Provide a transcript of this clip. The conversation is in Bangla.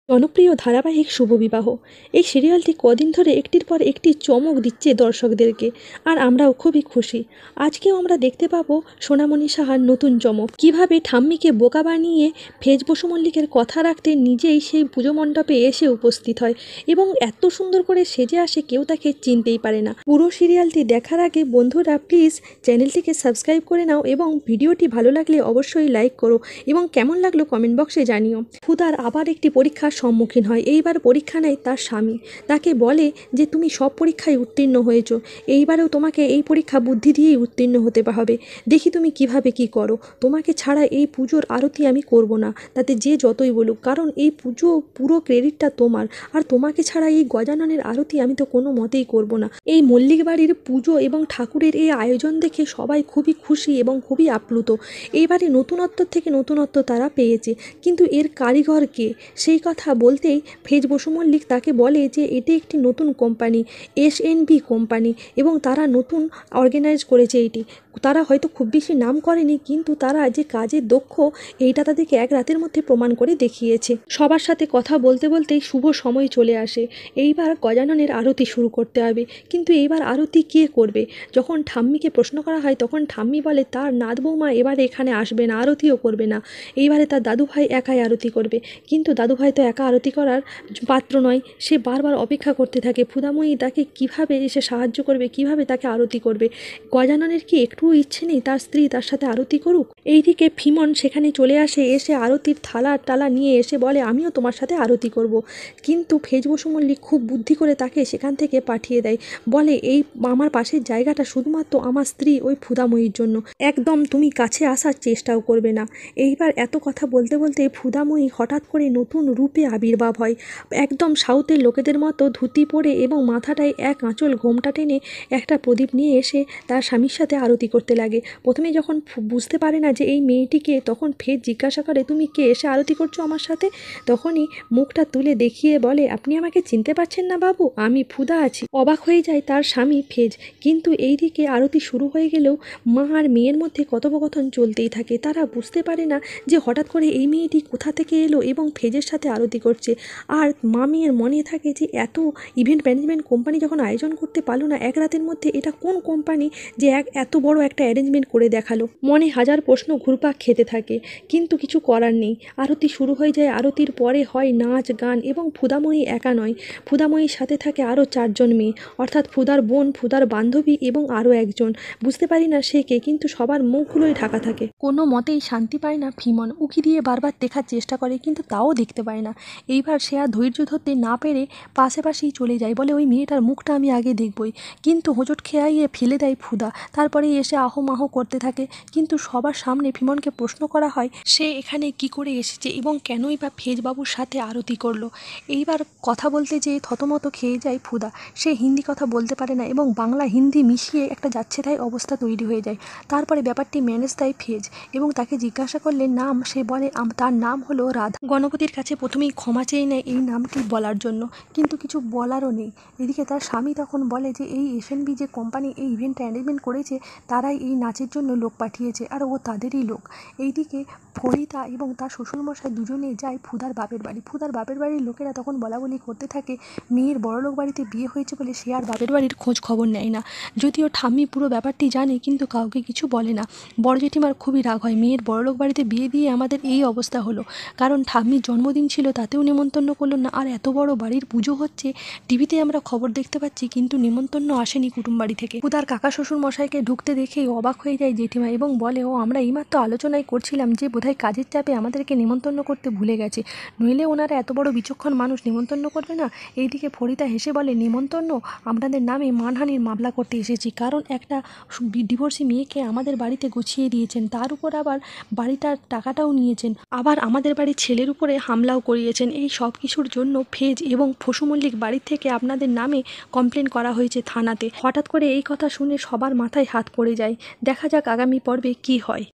জনপ্রিয় ধারাবাহিক শুভবিবাহ এই সিরিয়ালটি কদিন ধরে একটির পর একটি চমক দিচ্ছে দর্শকদেরকে, আর আমরাও খুবই খুশি। আজকেও আমরা দেখতে পাবো সোনামণি সাহার নতুন চমক, কিভাবে ঠাম্মিকে বোকা বানিয়ে ফেজ বসু মল্লিকের কথা রাখতে নিজেই সেই পুজো মণ্ডপে এসে উপস্থিত হয় এবং এত সুন্দর করে সেজে আসে কেউ তাকে চিনতেই পারে না। পুরো সিরিয়ালটি দেখার আগে বন্ধুরা প্লিজ চ্যানেলটিকে সাবস্ক্রাইব করে নাও এবং ভিডিওটি ভালো লাগলে অবশ্যই লাইক করো এবং কেমন লাগলো কমেন্ট বক্সে জানিও। ফুদার আবার একটি পরীক্ষার সম্মুখীন হয়। এইবার পরীক্ষা নেয় তার স্বামী, তাকে বলে যে তুমি সব পরীক্ষায় উত্তীর্ণ হয়েছো, এইবারেও তোমাকে এই পরীক্ষা বুদ্ধি দিয়েই উত্তীর্ণ হতে হবে, দেখি তুমি কিভাবে কি করো, তোমাকে ছাড়া এই পুজোর আরতি আমি করব না, তাতে যে যতই বলুক, কারণ এই পুজো পুরো ক্রেডিটটা তোমার, আর তোমাকে ছাড়া এই গজাননের আরতি আমি তো কোনো মতেই করব না। এই মল্লিক বাড়ির পুজো এবং ঠাকুরের এই আয়োজন দেখে সবাই খুবই খুশি এবং খুবই আপ্লুত। এইবারে নতুনত্ব থেকে নতুনত্ব তারা পেয়েছে, কিন্তু এর কারিগর কে সেই কথা বলতেই ফেজ বসু মল্লিক তাকে বলে যে এটি একটি নতুন কোম্পানি, SNB কোম্পানি, এবং তারা নতুন অর্গানাইজ করেছে এটি। তারা হয়তো খুব বেশি নাম করেনি, কিন্তু তারা যে কাজে দক্ষ এইটা তাদেরকে এক রাতের মধ্যে প্রমাণ করে দেখিয়েছে। সবার সাথে কথা বলতে বলতেই শুভ সময় চলে আসে। এইবার গজাননের আরতি শুরু করতে হবে, কিন্তু এইবার আরতি কে করবে? যখন ঠাম্মিকে প্রশ্ন করা হয় তখন ঠাম্মি বলে তার নাত বৌমা এবারে এখানে আসবে না, আরতিও করবে না, এইবারে তার দাদুভাই একাই আরতি করবে। কিন্তু দাদুভাই তো একা আরতি করার পাত্র নয়, সে বারবার অপেক্ষা করতে থাকে ফুদাময়ী তাকে কিভাবে এসে সাহায্য করবে, কিভাবে তাকে আরতি করবে। গজাননের কি একটুও ইচ্ছে নেই তার স্ত্রী তার সাথে আরতি করুক? এইদিকে ফিমন সেখানে চলে আসে, এসে আরতির থালা টালা নিয়ে এসে বলে আমিও তোমার সাথে আরতি করব। কিন্তু ফেজ বসু মল্লিক খুব বুদ্ধি করে তাকে সেখান থেকে পাঠিয়ে দেয়, বলে এই আমার পাশের জায়গাটা শুধুমাত্র আমার স্ত্রী ওই ফুদাময়ীর জন্য, একদম তুমি কাছে আসার চেষ্টাও করবে না। এইবার এত কথা বলতে বলতে ফুদাময়ী হঠাৎ করে নতুন রূপে আবির্ভাব হয়, একদম সাউথের লোকেদের মতো ধুতি পরে এবং মাথাটায় এক আঁচল ঘোমটা টেনে একটা প্রদীপ নিয়ে এসে তার স্বামীর সাথে আরতি করতে লাগে। প্রথমে যখন বুঝতে পারে না যে এই মেয়েটিকে, তখন ফের জিজ্ঞাসা করে তুমি কে, এসে আরতি করছো আমার সাথে? তখনই মুখটা তুলে দেখিয়ে বলে আপনি আমাকে চিনতে পারছেন না বাবু, আমি ফুদা আছি। অবাক হয়ে যায় তার স্বামী ফেজ। কিন্তু এইদিকে আরতি শুরু হয়ে গেলেও মা আর মেয়ের মধ্যে কথোপকথন চলতেই থাকে। তারা বুঝতে পারে না যে হঠাৎ করে এই মেয়েটি কোথা থেকে এলো এবং ফেজের সাথে আরতি করছে। আর মা মেয়ের মনে থাকে যে এত ইভেন্ট ম্যানেজমেন্ট কোম্পানি যখন আয়োজন করতে পারলো না এক রাতের মধ্যে, এটা কোন কোম্পানি যে এত বড় একটা অ্যারেঞ্জমেন্ট করে দেখালো। মনে হাজার প্রশ্ন ঘুরপাক খেতে থাকে, কিন্তু কিছু করার নেই। আরতি শুরু হয়ে যায়। আরতির পরে হয় নাচ গান, এবং ফুদাময়ী একা নয়, ফুদাময়ীর সাথে থাকে আরও 4 জন মেয়ে, অর্থাৎ ফুদার বোন, ফুদার বান্ধবী এবং আরও একজন, বুঝতে পারি না সে কে, কিন্তু সবার মুখগুলোই ঢাকা থাকে। কোনো মতেই শান্তি পায় না ফিমন, উকি দিয়ে বারবার দেখার চেষ্টা করে কিন্তু তাও দেখতে পায় না। এইবার সে আর ধৈর্য ধরতে না পেরে পাশেই চলে যায়, বলে ওই মেয়েটার মুখটা আমি আগে দেখবই। কিন্তু হোঁচট খেয়াইয়ে ফেলে দেয় ফুদা, তারপরে এসে আহোমাহ করতে থাকে। কিন্তু সবার সামনে ফিমনকে প্রশ্ন করা হয় সে এখানে কি করে এসেছে এবং কেনই বা ফেজবাবুর সাথে আরতি করলো। এইবার কথা বলতে যেয়ে থতমত খেয়ে যায় ফুদা, সে হিন্দি কথা বলতে পারে না এবং বাংলা হিন্দি মিশিয়ে একটা যাচ্ছে তাই অবস্থা তৈরি হয়ে যায়। তারপরে ব্যাপারটি ম্যানেজ দেয় ফেজ এবং তাকে জিজ্ঞাসা করলে নাম, সে বলে তার নাম হলো রাধা। গণপতির কাছে প্রথমেই ক্ষমা চেয়ে নেয় এই নামটি বলার জন্য, কিন্তু কিছু বলারও নেই। এদিকে তার স্বামী তখন বলে যে এই SNB যে কোম্পানি এই ইভেন্টটা অ্যারেঞ্জমেন্ট করেছে তারাই এই নাচের জন্য লোক পাঠিয়েছে, আর ও তাদেরই লোক। এইদিকে ফরিদা এবং তার শ্বশুরমশাই দুজনে যায় ফুদার বাপের বাড়ি। ফুদার বাপের বাড়ির লোকেরা তখন বলাবলি করতে থাকে মেয়ের বড়লোক বাড়িতে বিয়ে হয়েছে বলে সে আর বাপের বাড়ির খোঁজ খবর নেয় না। যদিও ঠাম্মি পুরো ব্যাপারটি জানে কিন্তু কাউকে কিছু বলে না। বড় জেঠিমার খুবই রাগ হয়, মেয়ের বড়লোক বাড়িতে বিয়ে দিয়ে আমাদের এই অবস্থা হলো, কারণ ঠাম্মির জন্মদিন ছিল তাতেও নেমন্তন্ন করলো না, আর এত বড় বাড়ির পুজো হচ্ছে, টিভিতে আমরা খবর দেখতে পাচ্ছি কিন্তু নেমন্তন্ন আসেনি কুটুম বাড়ি থেকে। ফুদার কাকা শ্বশুর মশাইকে ঢুকতে দেখেই অবাক হয়ে যায় জেঠিমা এবং বলে ও আমরা এইমাত্র আলোচনায় করছিলাম যে বোধহয় কাজের চাপে আমাদেরকে নেমন্তন্ন করতে ভুলে গেছে, নইলে ওনারা এত বড় বিচক্ষণ মানুষ নেমন্তন্ন করবে না। এইদিকে ফরিদা হেসে বলে নেমন্তন্ন, আপনাদের নামে মানহানির মামলা করতে এসেছি, কারণ একটা ডিভোর্সি মেয়েকে আমাদের বাড়িতে গুছিয়ে দিয়েছেন, তার উপর আবার বাড়িটার টাকাটাও নিয়েছেন, আবার আমাদের বাড়ির ছেলের উপরে হামলাও করিয়েছেন। এই সব কিছুর জন্য ফেজ এবং বসু মল্লিক বাড়ির থেকে আপনাদের নামে কমপ্লেন করা হয়েছে থানাতে। হঠাৎ করে এই কথা শুনে সবার মাথায় হাত পড়ে যায়। দেখা যাক আগামী পর্বে কি হয়।